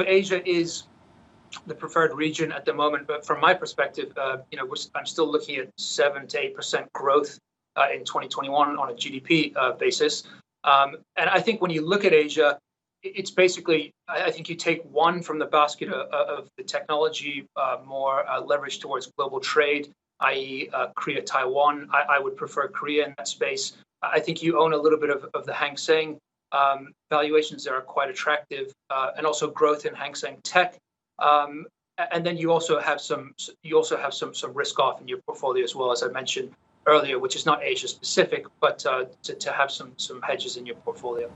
So Asia is the preferred region at the moment, but from my perspective, I'm still looking at 7 to 8% growth in 2021 on a GDP basis. And I think when you look at Asia, it's basically, I think you take one from the basket of the technology, more leverage towards global trade, i.e. Korea, Taiwan. I would prefer Korea in that space. I think you own a little bit of the Hang Seng. Valuations there are quite attractive, and also growth in Hang Seng tech. And then you also have some risk off in your portfolio as well, as I mentioned earlier, which is not Asia specific, but to have some hedges in your portfolio.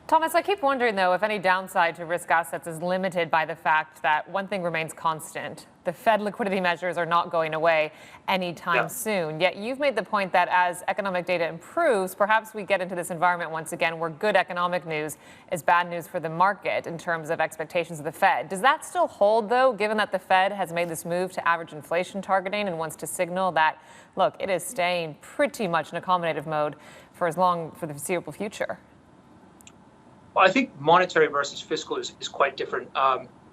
Thomas, I keep wondering, though, if any downside to risk assets is limited by the fact that one thing remains constant. The Fed liquidity measures are not going away anytime soon. Yet you've made the point that as economic data improves, perhaps we get into this environment once again where good economic news is bad news for the market in terms of expectations of the Fed. Does that still hold, though, given that the Fed has made this move to average inflation targeting and wants to signal that, look, it is staying pretty much in accommodative mode for the foreseeable future? Well, I think monetary versus fiscal is quite different.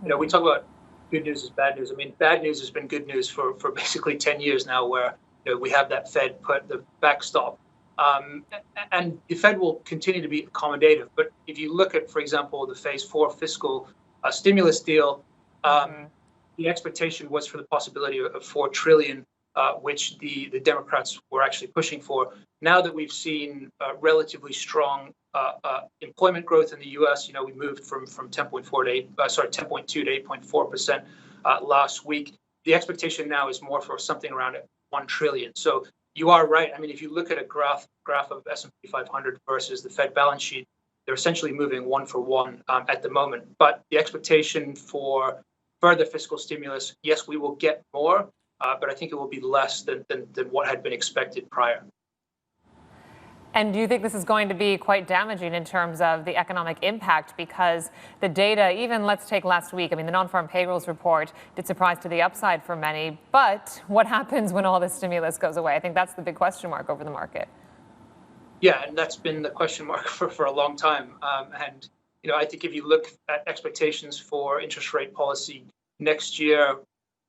We talk about good news is bad news. I mean, bad news has been good news for basically 10 years now, where we have that Fed put the backstop. And the Fed will continue to be accommodative. But if you look at, for example, the phase 4 fiscal stimulus deal, the expectation was for the possibility of $4 trillion, which the Democrats were actually pushing for. Now that we've seen relatively strong employment growth in the U.S., we moved from 10.2 to 8.4% last week. The expectation now is more for something around $1 trillion. So you are right. I mean, if you look at a graph of S&P 500 versus the Fed balance sheet, they're essentially moving one for one at the moment. But the expectation for further fiscal stimulus, yes, we will get more, but I think it will be less than what had been expected prior. And do you think this is going to be quite damaging in terms of the economic impact? Because the data, even let's take last week, I mean, the non-farm payrolls report did surprise to the upside for many. But what happens when all this stimulus goes away? I think that's the big question mark over the market. Yeah, and that's been the question mark for a long time. And I think if you look at expectations for interest rate policy next year,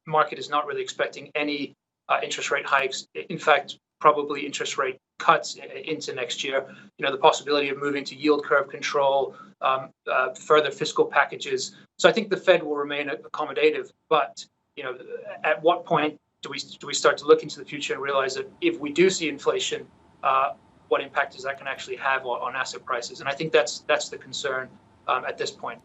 market is not really expecting any interest rate hikes. In fact, probably interest rate cuts into next year. The possibility of moving to yield curve control, further fiscal packages. So I think the Fed will remain accommodative. But at what point do we start to look into the future and realize that if we do see inflation, what impact is that can actually have on asset prices? And I think that's the concern at this point.